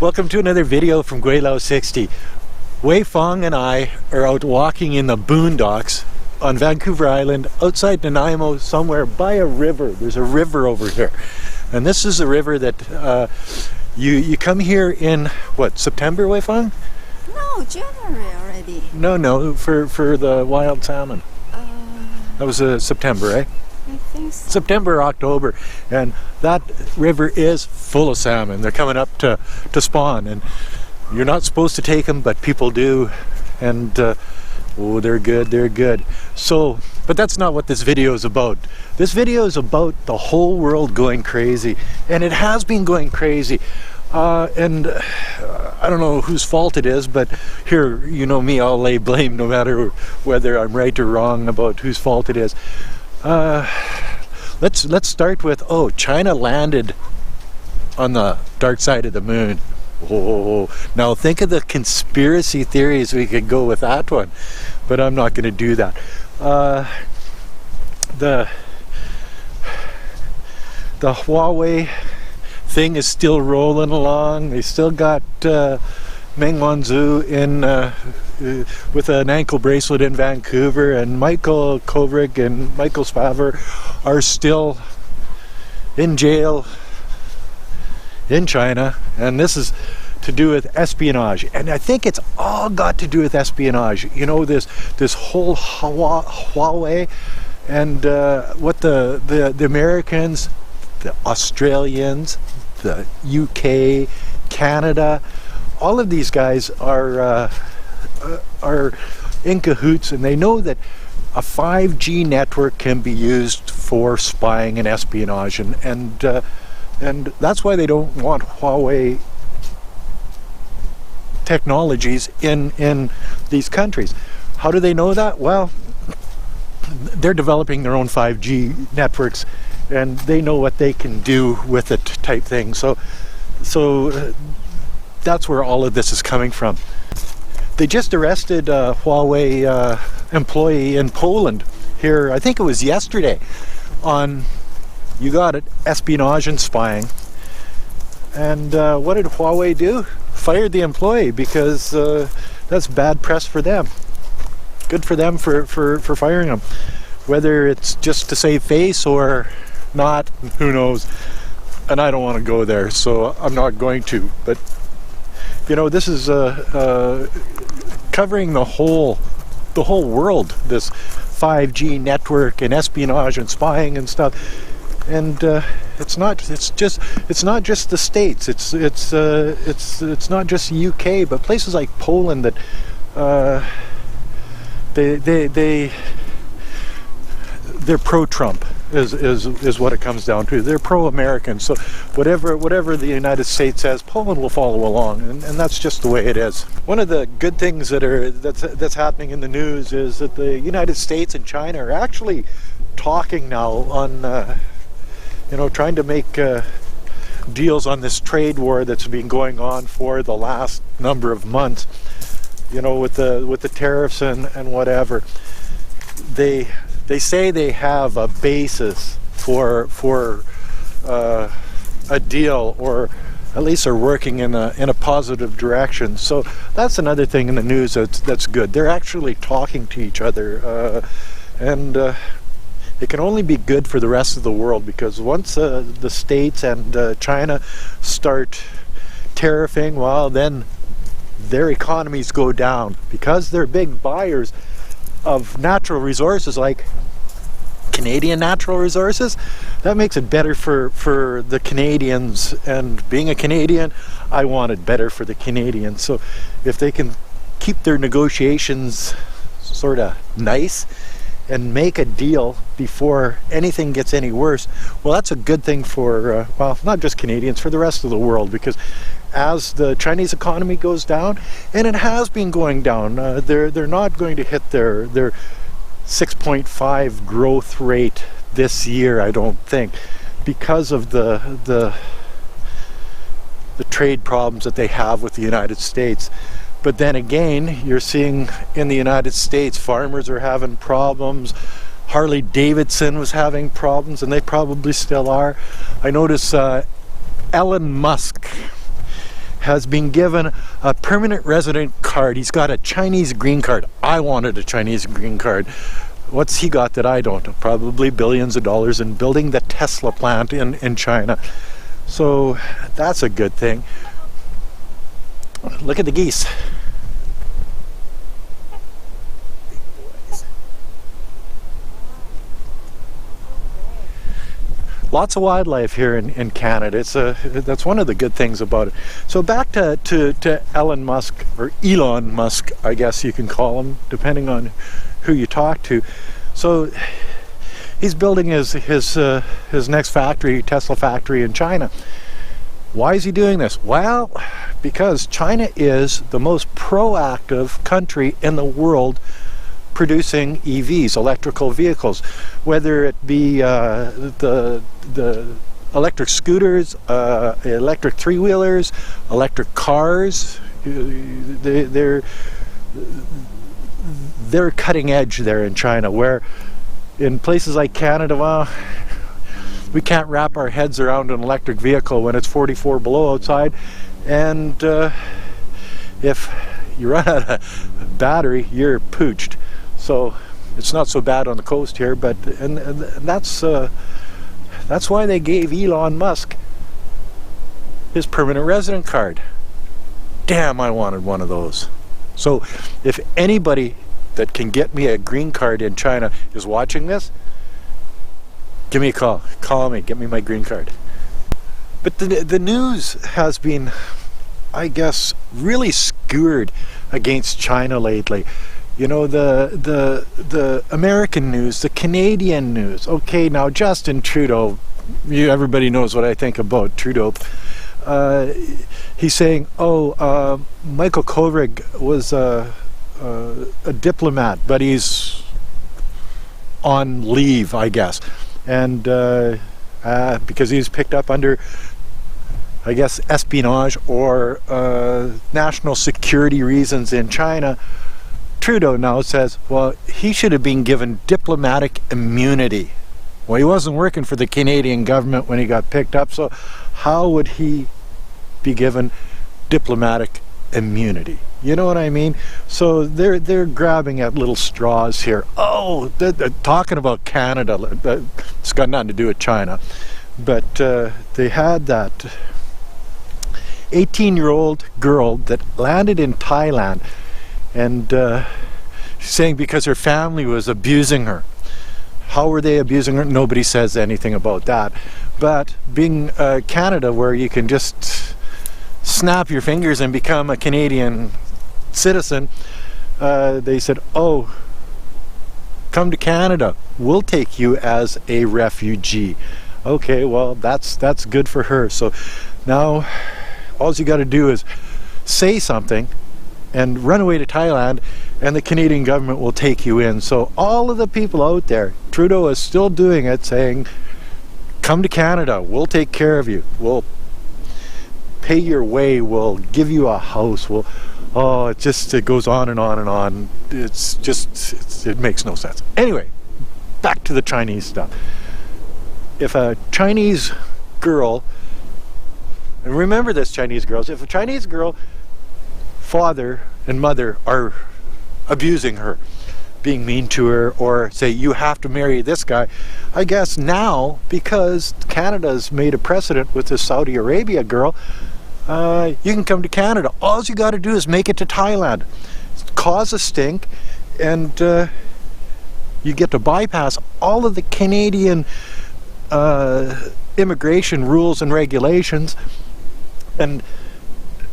Welcome to another video from Gweilo 60. Wei Fong and I are out walking in the boondocks on Vancouver Island outside Nanaimo somewhere by a river. There's a river over here. And this is a river that you come here in, what, September, Wei Fong? No, January already. No, for the wild salmon. That was September, eh? I think so. September, October, and that river is full of salmon. They're coming up to spawn, and you're not supposed to take them, but people do, and oh, they're good. So, but that's not what this video is about. This video is about the whole world going crazy, and it has been going crazy. And I don't know whose fault it is, but here, you know me, I'll lay blame no matter whether I'm right or wrong about whose fault it is. Let's start with, China landed on the dark side of the moon. Oh, now think of the conspiracy theories we could go with that one, but I'm not going to do that. The Huawei thing is still rolling along. They still got Meng Wanzhou in with an ankle bracelet in Vancouver, and Michael Kovrig and Michael Spavor are still in jail in China, and this is to do with espionage, and I think it's all got to do with espionage. You know, this whole Huawei and what the Americans, the Australians, the UK, Canada, all of these guys are in cahoots, and they know that a 5G network can be used for spying and espionage, and that's why they don't want Huawei technologies in these countries. How do they know that? Well, they're developing their own 5G networks, and they know what they can do with it, type thing. So that's where all of this is coming from. They just arrested a Huawei employee in Poland here, I think it was yesterday, on, you got it, espionage and spying. And what did Huawei do? Fired the employee, because that's bad press for them. Good for them for firing him. Whether it's just to save face or not, who knows. And I don't want to go there, so I'm not going to. But you know, this is covering the whole world, this 5G network and espionage and spying and stuff. And it's not just the States. It's not just the UK, but places like Poland that they're pro-Trump is what it comes down to. They're pro-American. So whatever the United States says, Poland will follow along, and that's just the way it is. One of the good things that's happening in the news is that the United States and China are actually talking now on trying to make deals on this trade war that's been going on for the last number of months. You know, with the tariffs and whatever. They say they have a basis for a deal, or at least are working in a positive direction. So that's another thing in the news that's good. They're actually talking to each other, and it can only be good for the rest of the world, because once the States and China start tariffing, well, then their economies go down, because they're big buyers of natural resources like Canadian natural resources. That makes it better for the Canadians, and being a Canadian, I want it better for the Canadians. So if they can keep their negotiations sort of nice and make a deal before anything gets any worse, well, that's a good thing for, well, not just Canadians, for the rest of the world, because as the Chinese economy goes down, and it has been going down, they're not going to hit their 6.5 growth rate this year, I don't think, because of the trade problems that they have with the United States. But then again, you're seeing in the United States, farmers are having problems. Harley Davidson was having problems, and they probably still are. I notice Elon Musk has been given a permanent resident card. He's got a Chinese green card. I wanted a Chinese green card. What's he got that I don't? Probably billions of dollars in building the Tesla plant in China. So that's a good thing. Look at the geese. Lots of wildlife here in Canada. That's one of the good things about it. So back to Elon Musk, or Elon Musk, I guess you can call him, depending on who you talk to. So he's building his next factory, Tesla factory in China. Why is he doing this? Well, because China is the most proactive country in the world producing EVs, electrical vehicles, whether it be the electric scooters, electric three-wheelers, electric cars. They're cutting edge there in China, where in places like Canada, well, we can't wrap our heads around an electric vehicle when it's 44 below outside, and if you run out of battery, you're pooched. So it's not so bad on the coast here, but and that's why they gave Elon Musk his permanent resident card. Damn, I wanted one of those. So if anybody that can get me a green card in China is watching this, give me a call. Call me, get me my green card. But the news has been, I guess, really skewered against China lately. You know, the American news, the Canadian news. Okay, now Justin Trudeau, everybody knows what I think about Trudeau. He's saying, Michael Kovrig was a diplomat, but he's on leave, I guess. And because he was picked up under, I guess, espionage or national security reasons in China, Trudeau now says, well, he should have been given diplomatic immunity. Well, he wasn't working for the Canadian government when he got picked up, so how would he be given diplomatic immunity? You know what I mean? So they're grabbing at little straws here. Oh, they're talking about Canada. It's got nothing to do with China. But they had that 18-year-old girl that landed in Thailand, and saying because her family was abusing her. How were they abusing her? Nobody says anything about that. But being Canada, where you can just snap your fingers and become a Canadian citizen, they said, oh, come to Canada, we'll take you as a refugee. Okay, well, that's good for her. So now all you got to do is say something and run away to Thailand, and the Canadian government will take you in. So all of the people out there, Trudeau is still doing it, saying, come to Canada, we'll take care of you, we'll pay your way, we'll give you a house, it goes on and on and on. It makes no sense. Anyway, back to the Chinese stuff. If a Chinese girl, and remember this, Chinese girls, if a Chinese girl father and mother are abusing her, being mean to her, or say you have to marry this guy, I guess now, because Canada's made a precedent with this Saudi Arabia girl, you can come to Canada. All you got to do is make it to Thailand, cause a stink, and you get to bypass all of the Canadian immigration rules and regulations, and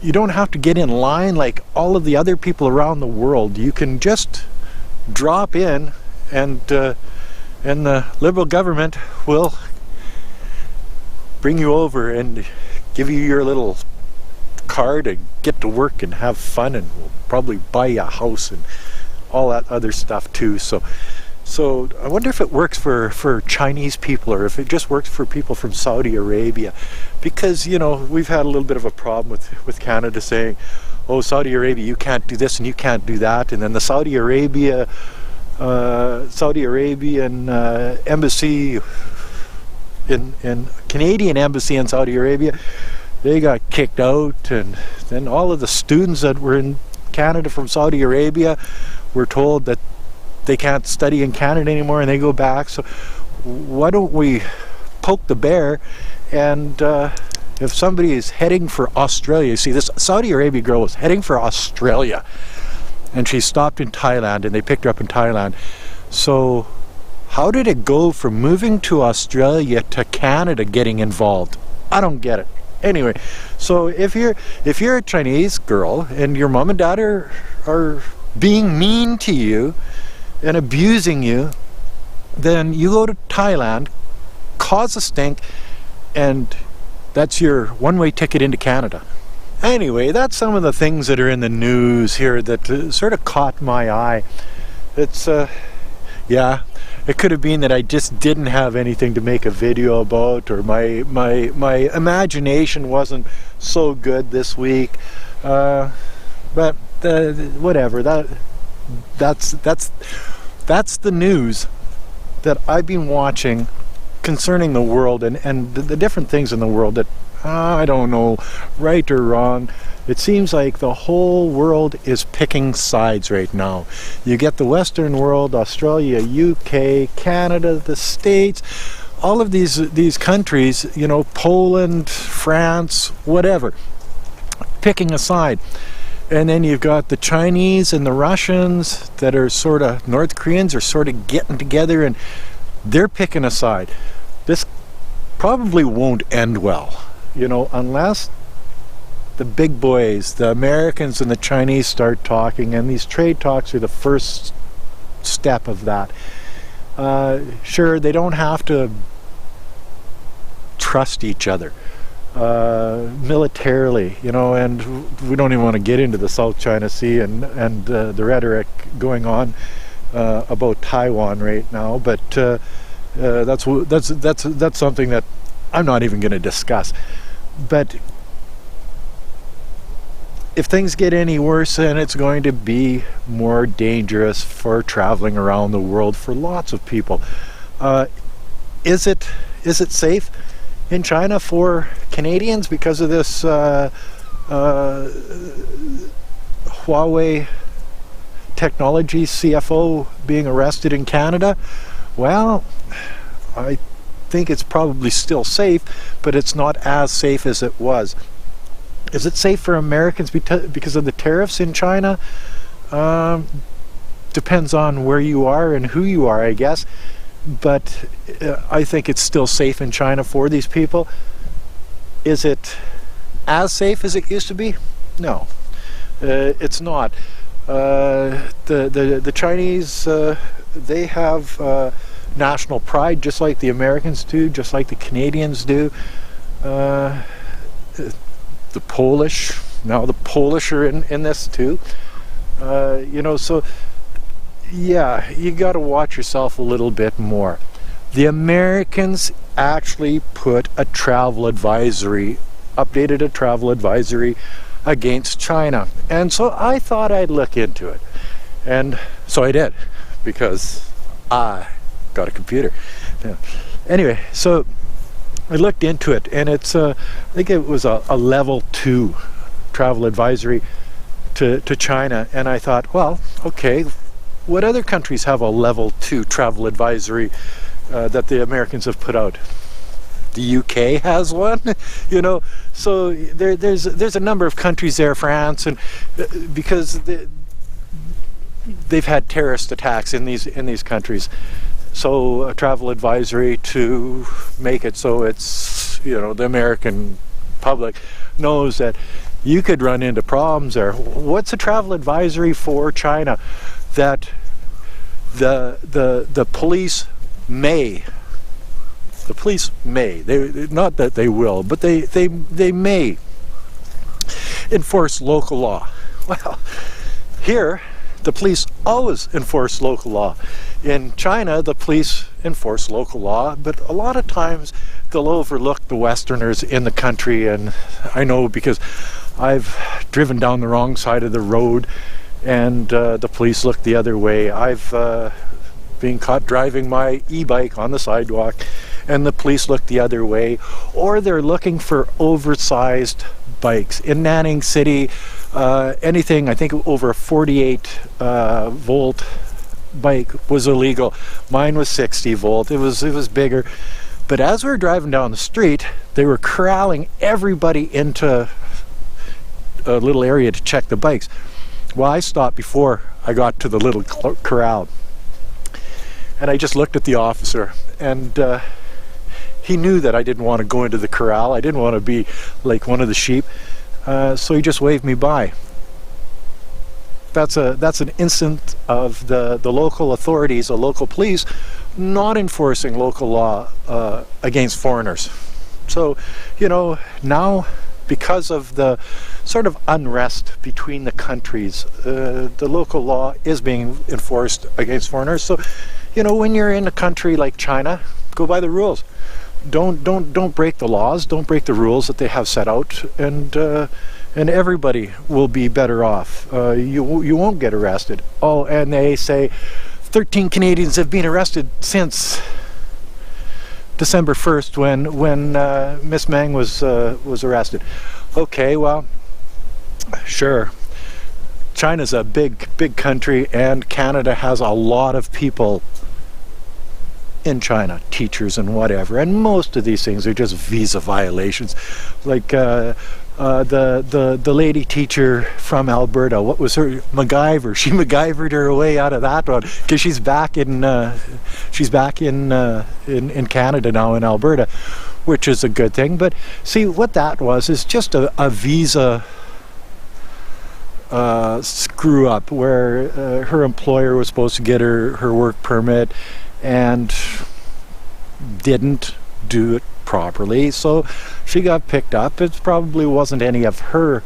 you don't have to get in line like all of the other people around the world. You can just drop in, and the Liberal government will bring you over and give you your little card and get to work and have fun, and will probably buy you a house and all that other stuff too. So I wonder if it works for Chinese people, or if it just works for people from Saudi Arabia. Because, you know, we've had a little bit of a problem with Canada saying, oh, Saudi Arabia, you can't do this and you can't do that. And then the Saudi Arabian embassy, in Canadian embassy in Saudi Arabia, they got kicked out, and then all of the students that were in Canada from Saudi Arabia were told that they can't study in Canada anymore, and they go back. So why don't we poke the bear, and if somebody is heading for Australia, you see, this Saudi Arabia girl was heading for Australia, and she stopped in Thailand, and they picked her up in Thailand. So how did it go from moving to Australia to Canada getting involved? I don't get it. Anyway, so if you're a Chinese girl and your mom and dad are being mean to you and abusing you, then you go to Thailand, cause a stink, and that's your one-way ticket into Canada. Anyway, that's some of the things that are in the news here that sort of caught my eye. It's yeah, it could have been that I just didn't have anything to make a video about, or my imagination wasn't so good this week. But whatever. That's the news that I've been watching concerning the world and the different things in the world that I don't know, right or wrong. It seems like the whole world is picking sides right now. You get the Western world, Australia, UK, Canada, the States, all of these countries, you know, Poland, France, whatever, picking a side. And then you've got the Chinese and the Russians that are sort of, North Koreans are sort of getting together, and they're picking a side. This probably won't end well, you know, unless the big boys, the Americans and the Chinese, start talking, and these trade talks are the first step of that. Sure, they don't have to trust each other militarily, you know, and we don't even want to get into the South China Sea and the rhetoric going on about Taiwan right now, but that's something that I'm not even going to discuss. But if things get any worse, then it's going to be more dangerous for traveling around the world for lots of people. Is it safe in China for Canadians because of this Huawei Technologies CFO being arrested in Canada? Well, I think it's probably still safe, but it's not as safe as it was. Is it safe for Americans because of the tariffs in China? Depends on where you are and who you are, I guess. But I think it's still safe in China for these people. Is it as safe as it used to be? No, it's not. The Chinese, they have national pride, just like the Americans do, just like the Canadians do. The Polish, now the Polish are in this too. You know, so yeah, you got to watch yourself a little bit more. The Americans actually put a travel advisory, updated a travel advisory against China, and so I thought I'd look into it, and so I did, because I got a computer. Yeah. Anyway, so I looked into it, and it's I think it was a level 2 travel advisory to China, and I thought, well, okay, what other countries have a level 2 travel advisory that the Americans have put out? The UK has one, you know, so there's a number of countries there, France, and because they've had terrorist attacks in these countries. So a travel advisory to make it so it's, you know, the American public knows that you could run into problems there. What's a travel advisory for China? That the police may, they, not that they will, but they may enforce local law. Well, here the police always enforce local law. In China, the police enforce local law, but a lot of times they'll overlook the Westerners in the country, and I know because I've driven down the wrong side of the road and the police look the other way. I've been caught driving my e-bike on the sidewalk, and the police look the other way, or they're looking for oversized bikes. In Nanning City, anything, I think over a 48 volt bike was illegal. Mine was 60 volt. It was bigger. But as we were driving down the street, they were corralling everybody into a little area to check the bikes. Well, I stopped before I got to the little corral, and I just looked at the officer, and he knew that I didn't want to go into the corral. I didn't want to be like one of the sheep, so he just waved me by. That's an instance of the local authorities, the local police, not enforcing local law against foreigners. So, you know, now, because of the sort of unrest between the countries, the local law is being enforced against foreigners. So, you know, when you're in a country like China, go by the rules. Don't break the laws. Don't break the rules that they have set out, and everybody will be better off. You won't get arrested. Oh, and they say 13 Canadians have been arrested since December 1st when Miss Meng was arrested. Okay, well, sure. China's a big country, and Canada has a lot of people in China, teachers and whatever, and most of these things are just visa violations. Like the lady teacher from Alberta, what was her, MacGyver? She MacGyvered her way out of that one, because she's back in Canada now, in Alberta, which is a good thing. But see, what that was is just a visa screw up, where her employer was supposed to get her work permit and didn't do it properly, so she got picked up. It probably wasn't any of her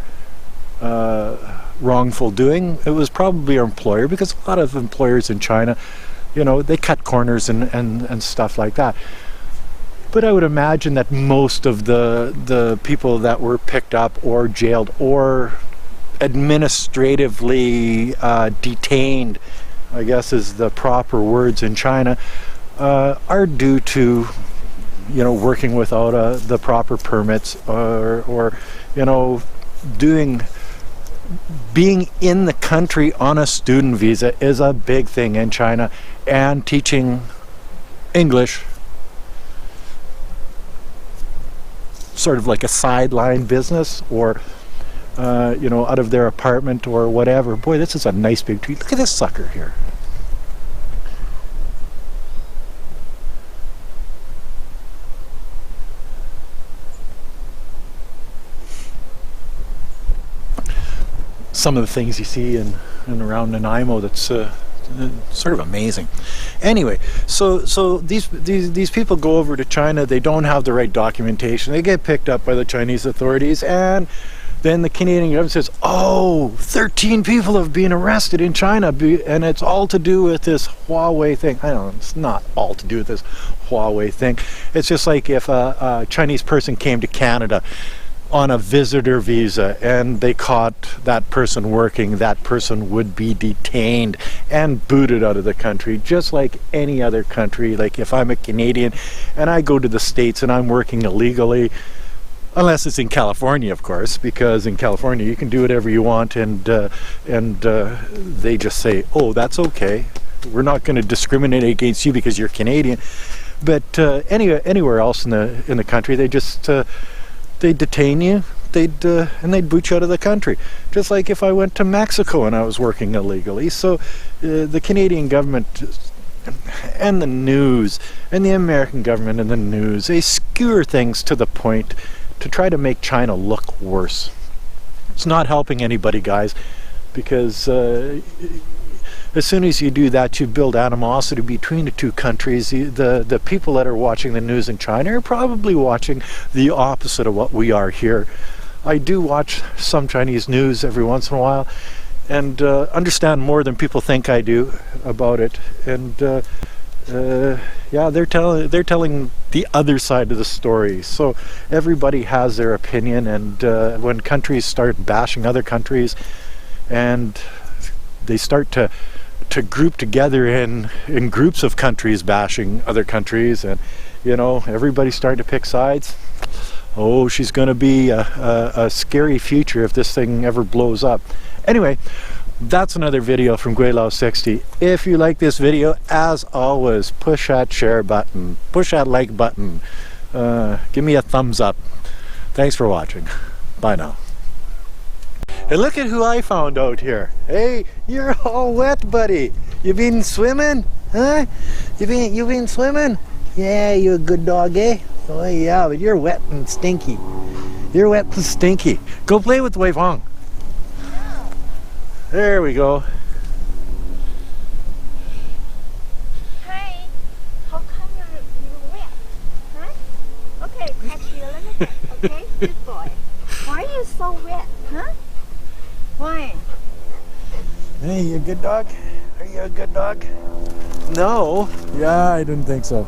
wrongful doing. It was probably her employer, because a lot of employers in China, you know, they cut corners and stuff like that. But I would imagine that most of the people that were picked up or jailed or administratively detained, I guess is the proper words in China, are due to, you know, working without the proper permits, or you know, being in the country on a student visa is a big thing in China, and teaching English, sort of like a sideline business, or you know, out of their apartment or whatever. Boy, this is a nice big tree. Look at this sucker here. Some of the things you see in around Nanaimo, that's sort of amazing. Anyway, so these people go over to China. They don't have the right documentation. They get picked up by the Chinese authorities, and then the Canadian government says, oh, 13 people have been arrested in China, and it's all to do with this Huawei thing. I don't know, it's not all to do with this Huawei thing. It's just like if a Chinese person came to Canada on a visitor visa and they caught that person working, that person would be detained and booted out of the country, just like any other country. Like if I'm a Canadian and I go to the States and I'm working illegally, unless it's in California, of course, because in California you can do whatever you want, and they just say, oh, that's okay, we're not going to discriminate against you because you're Canadian. But anywhere else in the country, they just they'd detain you, and they'd boot you out of the country. Just like if I went to Mexico and I was working illegally. So the Canadian government and the news, and the American government and the news, they skewer things to the point to try to make China look worse. It's not helping anybody, guys, because as soon as you do that, you build animosity between the two countries. The people that are watching the news in China are probably watching the opposite of what we are here. I do watch some Chinese news every once in a while, and understand more than people think I do about it. And yeah, they're telling the other side of the story. So everybody has their opinion, and when countries start bashing other countries, and they start to group together in groups of countries bashing other countries, and You know, everybody's starting to pick sides. Oh, she's going to be a scary future if this thing ever blows up. Anyway, that's another video from Gweilo 60. If you like this video, as always, push that share button, push that like button, give me a thumbs up. Thanks for watching. Bye now. And look at who I found out here. Hey, you're all wet, buddy. You been swimming? Huh? You been swimming? Yeah, you a good dog, eh? Oh yeah, but you're wet and stinky. You're wet and stinky. Go play with Wei Fong. There we go. Hi. How come you're wet? Huh? Okay, catch you a little bit. Okay, good boy. Why are you so wet? Huh? Why? Hey, you a good dog? Are you a good dog? No. Yeah, I didn't think so.